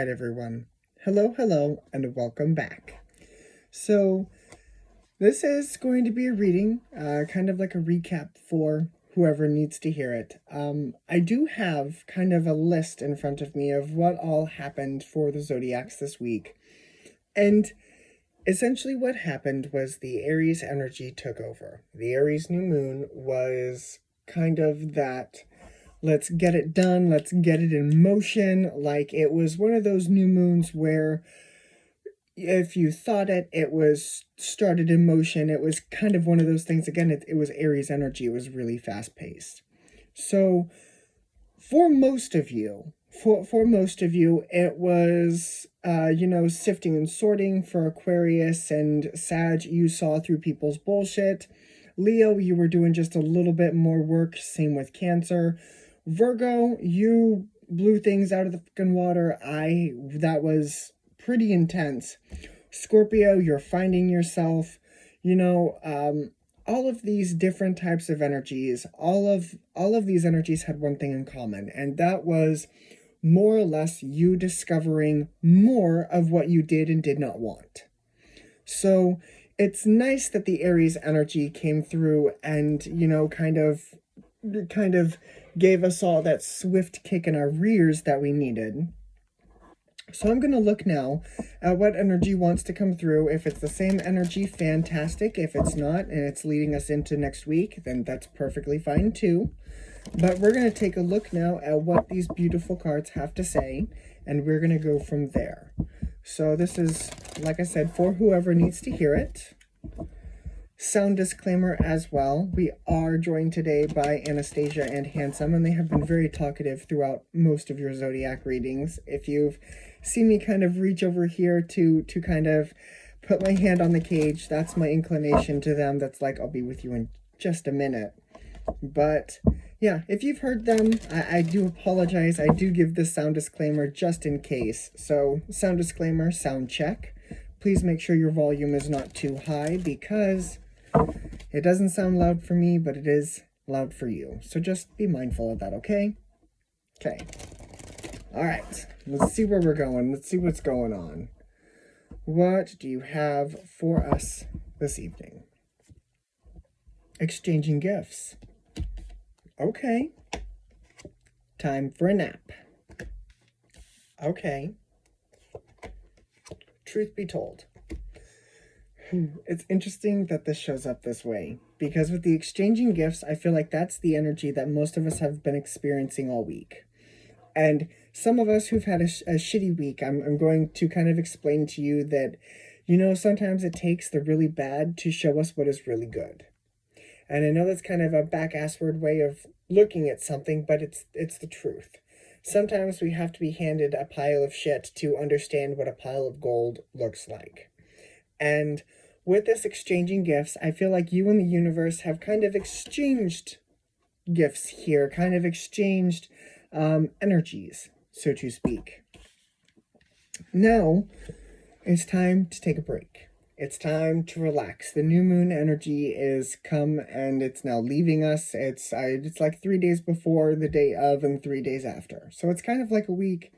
Alright everyone, hello, and welcome back. So, this is going to be a reading, kind of like a recap for whoever needs to hear it. I do have kind of a list in front of me of what all happened for the Zodiacs this week. And essentially what happened was the Aries energy took over. The Aries new moon was kind of that, let's get it done, let's get it in motion. Like, it was one of those new moons where if you thought it was started in motion. It was kind of one of those things. Again, it was Aries energy. It was really fast paced. So for most of you, it was, sifting and sorting. For Aquarius and Sag, you saw through people's bullshit. Leo, you were doing just a little bit more work. Same with Cancer. Virgo, you blew things out of the fucking water. That was pretty intense. Scorpio, you're finding yourself. All of these different types of energies, all of these energies had one thing in common, and that was more or less you discovering more of what you did and did not want. So it's nice that the Aries energy came through and, kind of gave us all that swift kick in our rears that we needed. So I'm going to look now at what energy wants to come through. If it's the same energy, fantastic. If it's not, and it's leading us into next week, then that's perfectly fine too. But we're going to take a look now at what these beautiful cards have to say, and we're going to go from there. So this is, like I said, for whoever needs to hear it. Sound disclaimer as well. We are joined today by Anastasia and Handsome, and they have been very talkative throughout most of your zodiac readings. If you've seen me kind of reach over here to kind of put my hand on the cage, that's my inclination to them. That's like, I'll be with you in just a minute. But yeah, if you've heard them, I do apologize. I do give this sound disclaimer just in case. So sound disclaimer, sound check. Please make sure your volume is not too high, because it doesn't sound loud for me, but it is loud for you. So just be mindful of that, okay? Okay. All right. Let's see where we're going. Let's see what's going on. What do you have for us this evening? Exchanging gifts. Okay. Time for a nap. Okay. Truth be told, it's interesting that this shows up this way, because with the exchanging gifts, I feel like that's the energy that most of us have been experiencing all week. And some of us who've had a shitty week, I'm going to kind of explain to you that, sometimes it takes the really bad to show us what is really good. And I know that's kind of a back-assward way of looking at something, but it's the truth. Sometimes we have to be handed a pile of shit to understand what a pile of gold looks like. And with this exchanging gifts, I feel like you and the universe have kind of exchanged gifts here, kind of exchanged energies, so to speak. Now, it's time to take a break. It's time to relax. The new moon energy is come and it's now leaving us. It's like 3 days before, the day of, and 3 days after. So it's kind of like a week.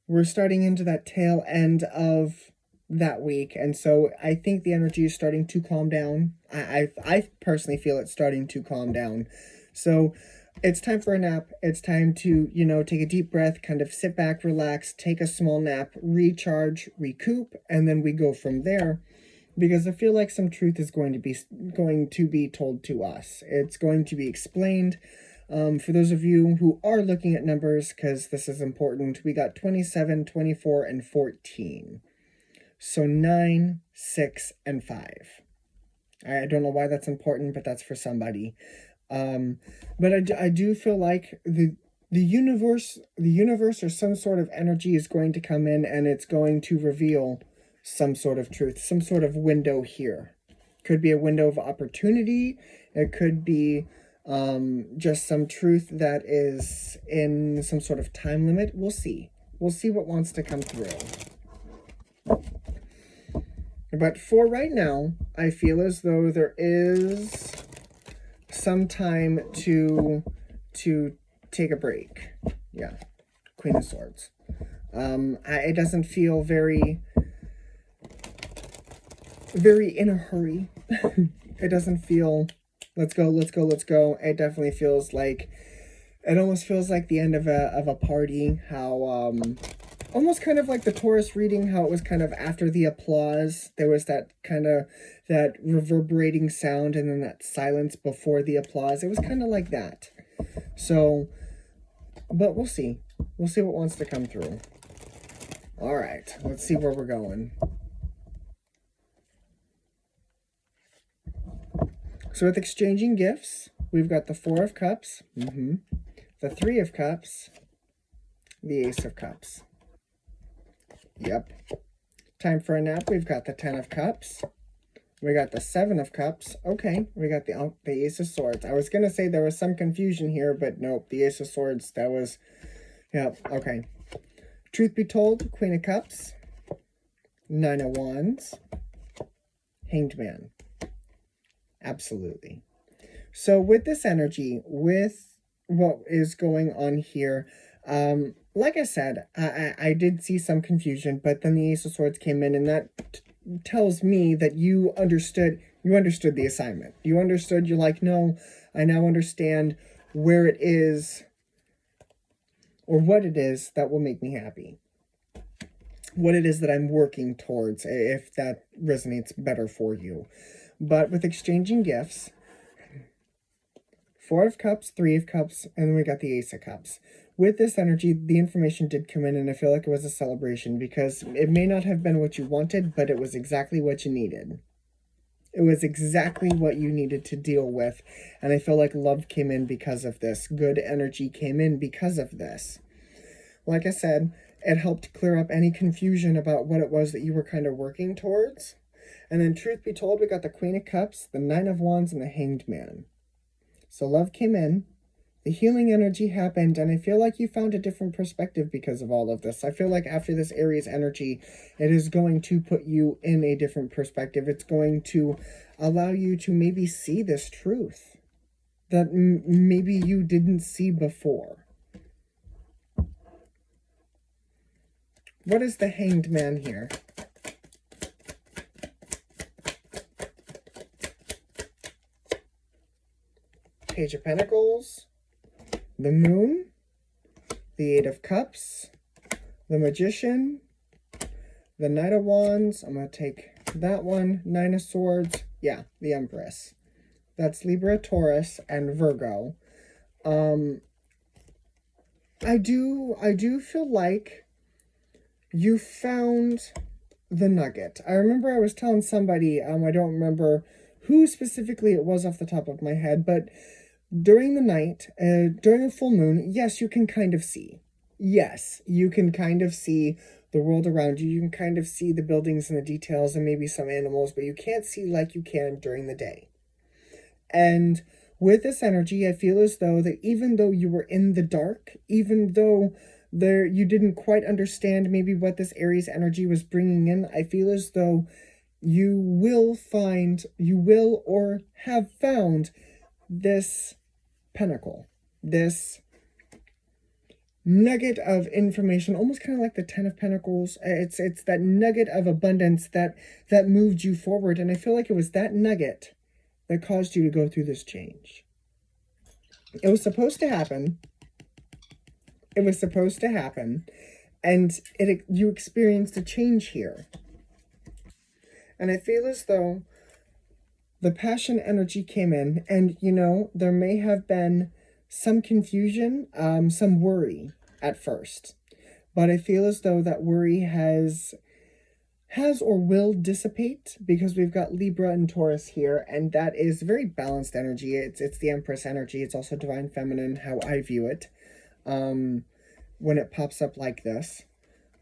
We're starting into that tail end of that week, and so I think the energy is starting to calm down. I personally feel it's starting to calm down. So it's time for a nap. It's time to, take a deep breath, kind of sit back, relax, take a small nap, recharge, recoup, and then we go from there. Because I feel like some truth is going to be told to us. It's going to be explained. For those of you who are looking at numbers, because this is important, we got 27, 24, and 14. So 9, 6, and 5. I don't know why that's important, but that's for somebody. But I do feel like the universe or some sort of energy is going to come in, and it's going to reveal some sort of truth, some sort of window here. Could be a window of opportunity. It could be just some truth that is in some sort of time limit. We'll see. We'll see what wants to come through. But for right now, I feel as though there is some time to take a break. Yeah, Queen of Swords. It doesn't feel very in a hurry. It doesn't feel, let's go, let's go, let's go. It definitely feels like, it almost feels like the end of a party. How, almost kind of like the Taurus reading, how it was kind of after the applause. There was that kind of, that reverberating sound and then that silence before the applause. It was kind of like that. So, but we'll see. We'll see what wants to come through. All right, let's see where we're going. So with exchanging gifts, we've got the Four of Cups, the Three of Cups, the Ace of Cups. Yep. Time for a nap, we've got the Ten of Cups. We got the Seven of Cups. Okay, we got the Ace of Swords. I was going to say there was some confusion here, but nope, the Ace of Swords, that was, yep, okay. Truth be told, Queen of Cups, Nine of Wands, Hanged Man. Absolutely. So with this energy, with what is going on here, like I said, I did see some confusion, but then the Ace of Swords came in, and that tells me that you understood the assignment. You understood, you're like, no, I now understand where it is, or what it is that will make me happy. What it is that I'm working towards, if that resonates better for you. But with exchanging gifts, Four of Cups, Three of Cups, and then we got the Ace of Cups. With this energy, the information did come in, and I feel like it was a celebration, because it may not have been what you wanted, but it was exactly what you needed. It was exactly what you needed to deal with, and I feel like love came in because of this. Good energy came in because of this. Like I said, it helped clear up any confusion about what it was that you were kind of working towards. And then, truth be told, we got the Queen of Cups, the Nine of Wands, and the Hanged Man. So love came in, the healing energy happened, and I feel like you found a different perspective because of all of this. I feel like after this Aries energy, it is going to put you in a different perspective. It's going to allow you to maybe see this truth that maybe you didn't see before. What is the Hanged Man here? Page of Pentacles, the Moon, the Eight of Cups, the Magician, the Knight of Wands. I'm going to take that one. Nine of Swords. Yeah, the Empress. That's Libra, Taurus, and Virgo. I do feel like you found the nugget. I remember I was telling somebody, I don't remember who specifically it was off the top of my head, but during the night, during a full moon, yes, you can kind of see. Yes, you can kind of see the world around you. You can kind of see the buildings and the details and maybe some animals, but you can't see like you can during the day. And with this energy, I feel as though that even though you were in the dark, even though you didn't quite understand maybe what this Aries energy was bringing in, I feel as though you will or have found this pentacle, this nugget of information, almost kind of like the Ten of Pentacles. It's that nugget of abundance that moved you forward, and I feel like it was that nugget that caused you to go through this change. It was supposed to happen. It was supposed to happen, and you experienced a change here. And I feel as though the passion energy came in, and, there may have been some confusion, some worry at first. But I feel as though that worry has or will dissipate, because we've got Libra and Taurus here, and that is very balanced energy. It's the Empress energy. It's also Divine Feminine, how I view it, when it pops up like this.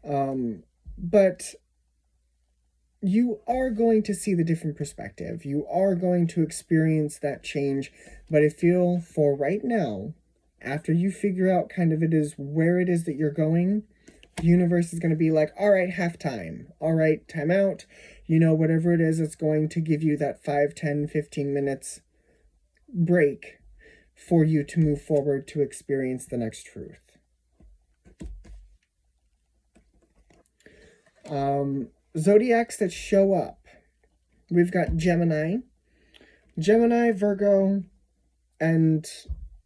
But you are going to see the different perspective. You are going to experience that change. But I feel for right now, after you figure out kind of where it is that you're going, the universe is going to be like, all right, halftime. All right, time out. Whatever it is, it's going to give you that 5, 10, 15 minutes break for you to move forward to experience the next truth. Zodiacs that show up. We've got Gemini, Virgo, and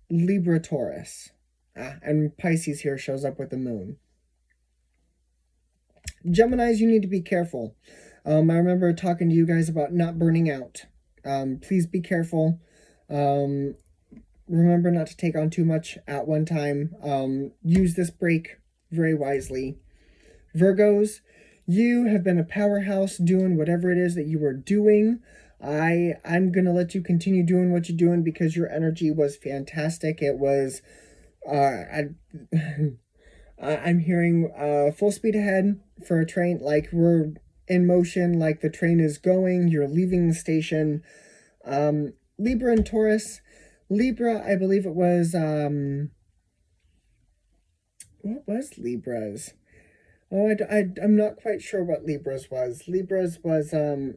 Libra, Taurus. And Pisces here shows up with the moon. Geminis, you need to be careful. I remember talking to you guys about not burning out. Please be careful. Remember not to take on too much at one time. Use this break very wisely. Virgos, you have been a powerhouse doing whatever it is that you were doing. I'm going to let you continue doing what you're doing because your energy was fantastic. It was, I'm hearing full speed ahead for a train, like we're in motion, like the train is going, you're leaving the station. Libra and Taurus. Libra, I believe it was, what was Libra's? Oh, I'm not quite sure what Libra's was. Libra's was,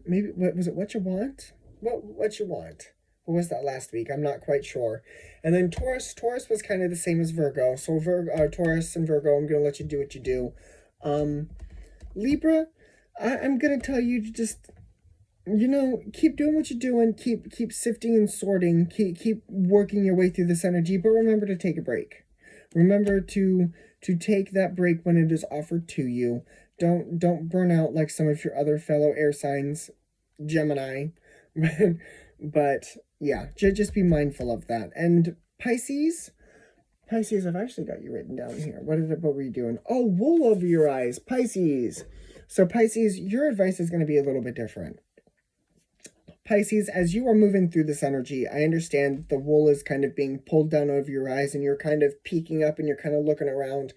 maybe, what was it, what you want? What you want? What was that last week? I'm not quite sure. And then Taurus was kind of the same as Virgo. So Taurus and Virgo, I'm going to let you do what you do. Libra, I'm going to tell you to just, keep doing what you're doing. Keep sifting and sorting. Keep working your way through this energy. But remember to take a break. Remember to take that break when it is offered to you. Don't burn out like some of your other fellow air signs, Gemini. But yeah, just be mindful of that. And Pisces, I've actually got you written down here. What were you doing? Oh, wool over your eyes, Pisces. So Pisces, your advice is going to be a little bit different. Pisces, as you are moving through this energy, I understand the wool is kind of being pulled down over your eyes and you're kind of peeking up and you're kind of looking around.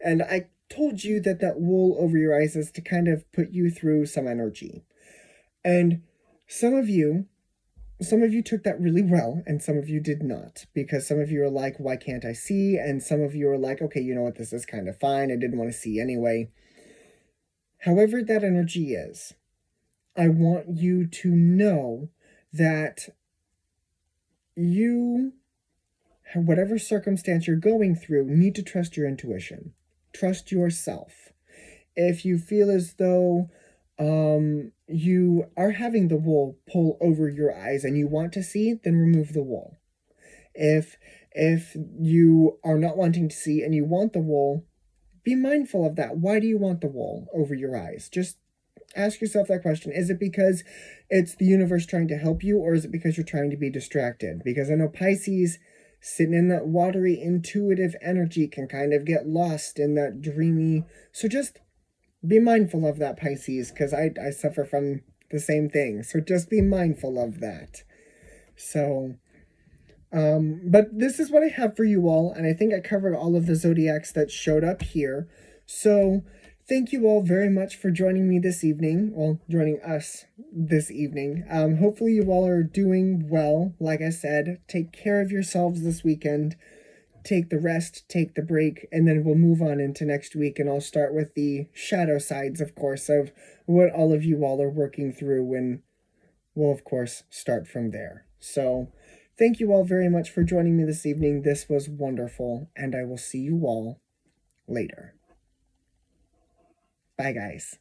And I told you that wool over your eyes is to kind of put you through some energy. And some of you took that really well and some of you did not, because some of you are like, why can't I see? And some of you are like, okay, you know what, this is kind of fine. I didn't want to see anyway. However that energy is, I want you to know that you, whatever circumstance you're going through, need to trust your intuition. Trust yourself. If you feel as though you are having the wool pull over your eyes and you want to see, then remove the wool. If you are not wanting to see and you want the wool, be mindful of that. Why do you want the wool over your eyes? Just ask yourself that question. Is it because it's the universe trying to help you, or is it because you're trying to be distracted? Because I know Pisces, sitting in that watery, intuitive energy, can kind of get lost in that dreamy. So just be mindful of that, Pisces, because I suffer from the same thing. So just be mindful of that. So, but this is what I have for you all, and I think I covered all of the zodiacs that showed up here. So thank you all very much for joining me this evening. Well, joining us this evening. Hopefully you all are doing well. Like I said, take care of yourselves this weekend. Take the rest, take the break, and then we'll move on into next week, and I'll start with the shadow sides, of course, of what all of you all are working through, and we'll, of course, start from there. So thank you all very much for joining me this evening. This was wonderful, and I will see you all later. Bye, guys.